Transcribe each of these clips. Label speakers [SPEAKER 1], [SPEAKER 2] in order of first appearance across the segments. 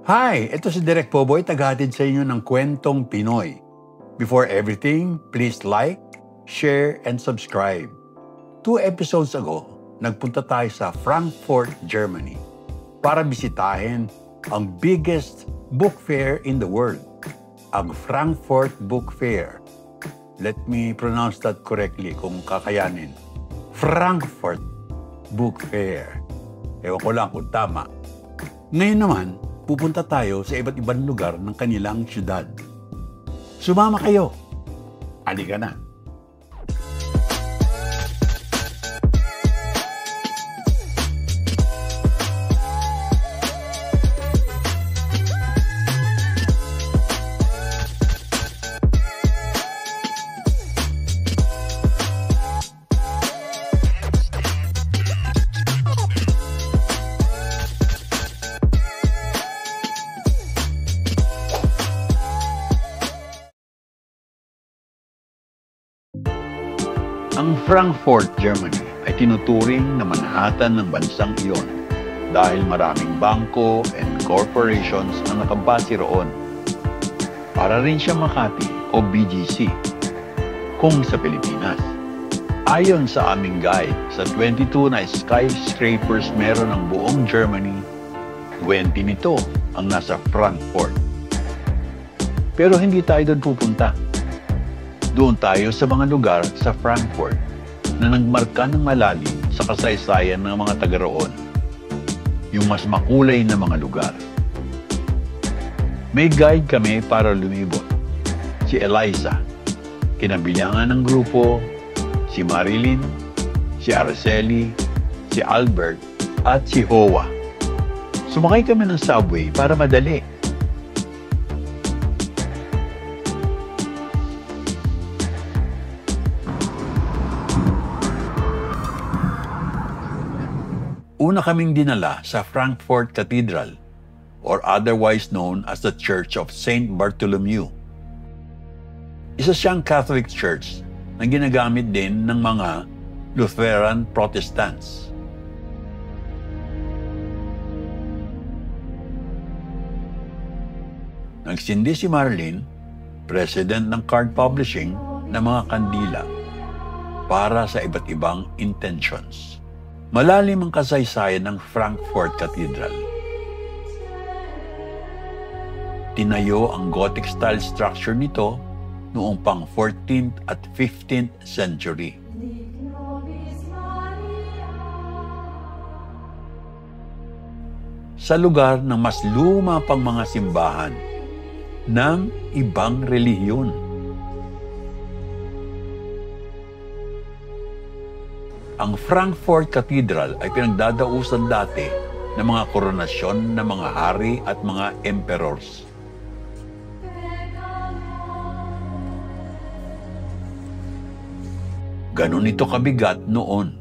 [SPEAKER 1] Hi! Ito si Direk Poboy, tagahatid sa inyo ng Kwentong Pinoy. Before everything, please like, share, and subscribe. 2 episodes ago, nagpunta tayo sa Frankfurt, Germany para bisitahin ang biggest book fair in the world, ang Frankfurt Book Fair. Let me pronounce that correctly kung kakayanin. Frankfurt Book Fair. Ewan ko lang kung tama. Ngayon naman, pupunta tayo sa iba't ibang lugar ng kanilang syudad. Sumama kayo! Halika na! Ang Frankfurt, Germany ay tinuturing na Manhattan ng bansang iyon dahil maraming bangko and corporations ang nakabase roon. Para rin siya Makati o BGC kung sa Pilipinas. Ayon sa aming guide, sa 22 na skyscrapers meron ng buong Germany, 20 nito ang nasa Frankfurt. Pero hindi tayo doon pupunta. Doon tayo sa mga lugar sa Frankfurt na nagmarka ng malalim sa kasaysayan ng mga taga roon. Yung mas makulay na mga lugar. May guide kami para lumibot. Si Eliza, kinabilangan ng grupo, si Marilyn, si Araceli, si Albert, at si Hoa. Sumakay kami ng subway para madali. Una kaming dinala sa Frankfurt Cathedral, or otherwise known as the Church of St. Bartholomew. Isa siyang Catholic church na ginagamit din ng mga Lutheran Protestants. Nagsindi si Marilyn, president ng card publishing, ng mga kandila para sa iba't ibang intentions. Malalim ang kasaysayan ng Frankfurt Cathedral. Tinayo ang Gothic-style structure nito noong pang 14th at 15th century. Sa lugar ng mas luma pang mga simbahan ng ibang relihiyon. Ang Frankfurt Cathedral ay pinagdadausan dati ng mga koronasyon ng mga hari at mga emperors. Ganun ito kabigat noon.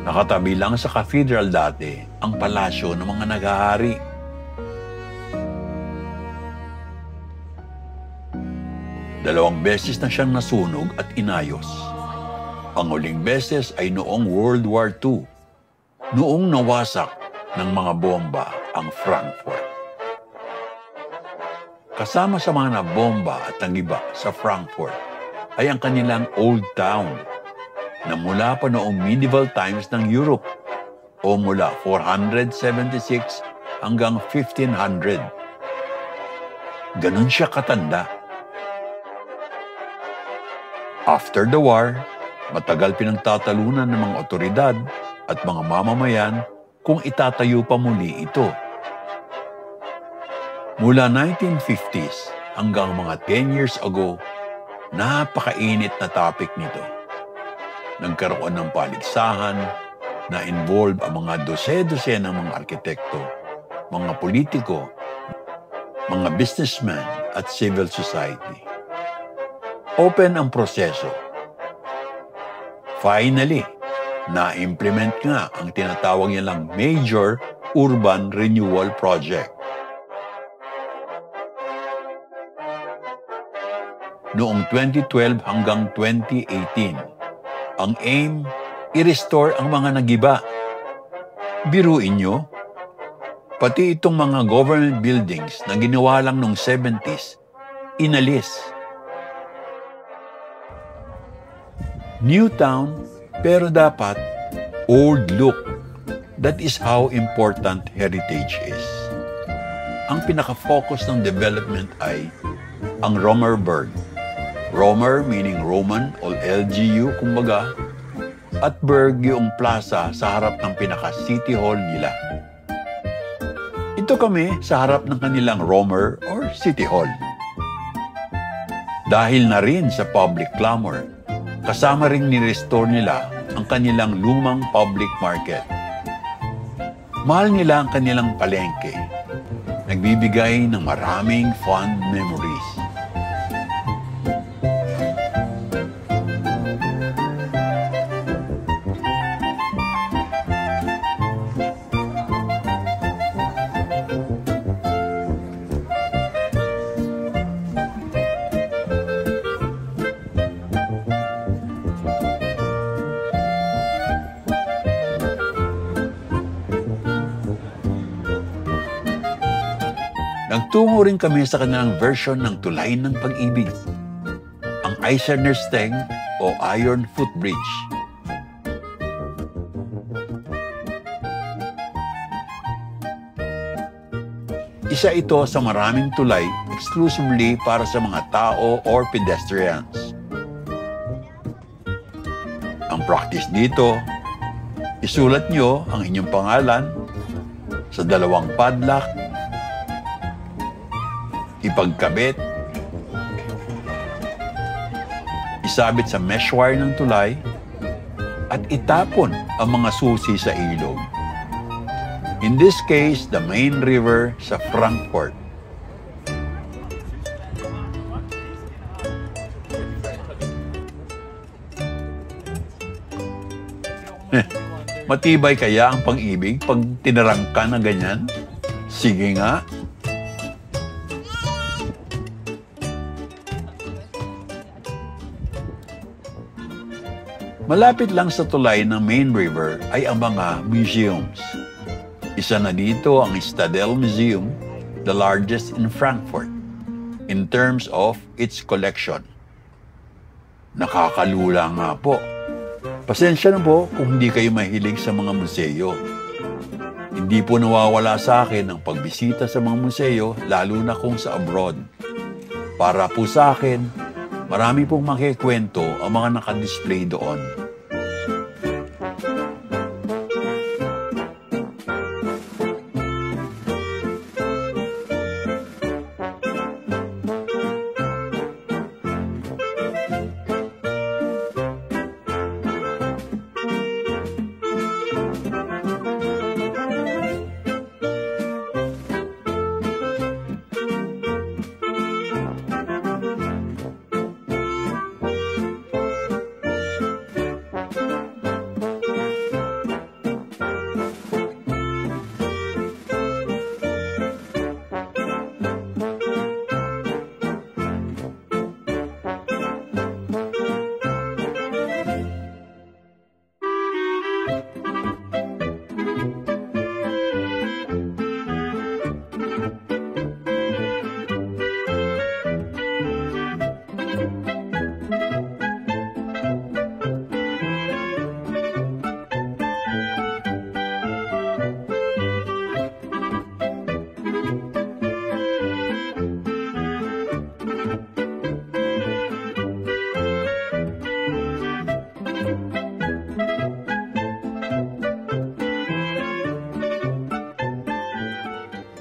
[SPEAKER 1] Nakatabi lang sa cathedral dati ang palasyo ng mga naghahari. Dalawang beses na siyang nasunog at inayos. Ang huling beses ay noong World War II, noong nawasak ng mga bomba ang Frankfurt. Kasama sa mga nabomba at nangiba sa Frankfurt ay ang kanilang Old Town, na mula pa noong medieval times ng Europe o mula 476 hanggang 1500. Ganun siya katanda. After the war, matagal pinagtatalunan ng mga otoridad at mga mamamayan kung itatayo pa muli ito. Mula 1950s hanggang mga 10 years ago, napakainit na topic nito. Nagkaroon ng paligsahan na involve ang mga dose-dose ng mga arkitekto, mga politiko, mga businessmen at civil society. Open ang proseso. Finally, na-implement nga ang tinatawag nilang Major Urban Renewal Project. noong 2012 hanggang 2018. Ang aim, i-restore ang mga nagiba. Biruin nyo, pati itong mga government buildings na ginawa lang noong 70s, inalis. New town, pero dapat old look. That is how important heritage is. Ang pinaka-focus ng development ay ang Romerburg. Romer meaning Roman o LGU kumbaga, at Burg yung plaza sa harap ng pinaka-city hall nila. Ito kami sa harap ng kanilang Romer or City Hall. Dahil na rin sa public clamor, kasama rin ni-restore nila ang kanilang lumang public market. Mahal nila ang kanilang palengke. Nagbibigay ng maraming fond memories. Nagtungo rin kami sa kanilang version ng Tulay ng Pag-ibig, ang Eisernersteg o Iron Footbridge. Isa ito sa maraming tulay exclusively para sa mga tao or pedestrians. Ang practice dito, isulat nyo ang inyong pangalan sa dalawang padlock, ipagkabit, isabit sa mesh wire ng tulay, at itapon ang mga susi sa ilog. In this case, the main river sa Frankfurt. Matibay kaya ang pag-ibig pag tinarang ka na ganyan? Sige nga. Malapit lang sa tulay ng main river ay ang mga museums. Isa na dito ang Stadel Museum, the largest in Frankfurt, in terms of its collection. Nakakalula nga po. Pasensya na po kung hindi kayo mahilig sa mga museo. Hindi po nawawala sa akin ang pagbisita sa mga museo, lalo na kung sa abroad. Para po sa akin, marami pong makikwento ang mga nakadisplay doon.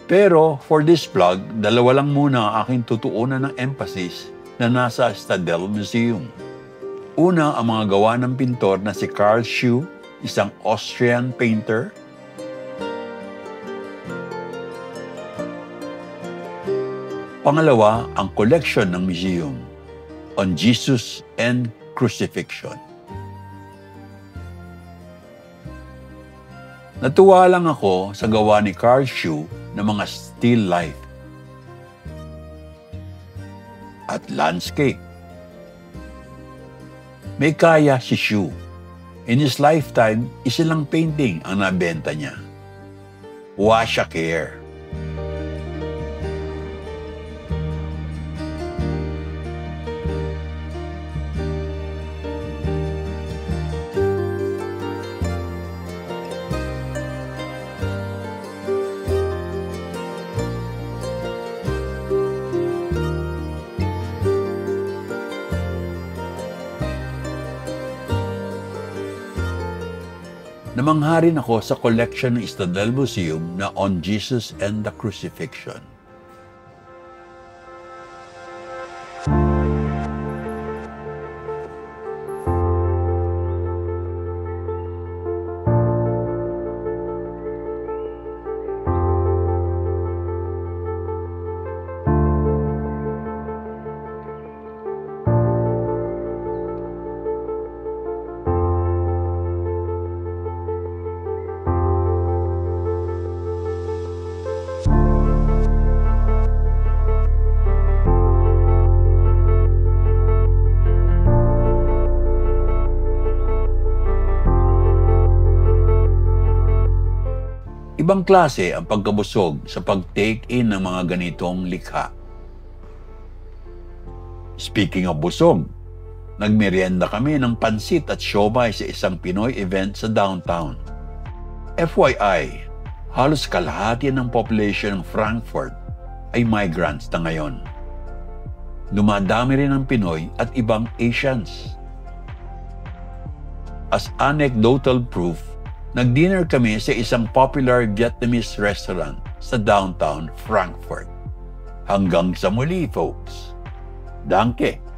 [SPEAKER 1] Pero for this vlog, dalawa lang muna ang aking tutuunan ng emphasis na nasa Stadel Museum. Una, ang mga gawa ng pintor na si Karl Schuh, isang Austrian painter. Pangalawa, ang collection ng museum on Jesus and Crucifixion. Natuwa lang ako sa gawa ni Karl Schuh ng mga still life at landscape May kaya si Xu. In his lifetime, isa lang painting ang nabenta niya. Washa Care. Namangha rin ako sa collection ng Estadel Museum na On Jesus and the Crucifixion. Ibang klase ang pagkabusog sa pag-take-in ng mga ganitong likha. Speaking of busog, nagmerienda kami ng pansit at siomai sa isang Pinoy event sa downtown. FYI, halos kalahati ng population ng Frankfurt ay migrants na ngayon. Dumadami rin ang Pinoy at ibang Asians. As anecdotal proof, nag-dinner kami sa isang popular Vietnamese restaurant sa downtown Frankfurt. Hanggang sa muli, folks. Danke!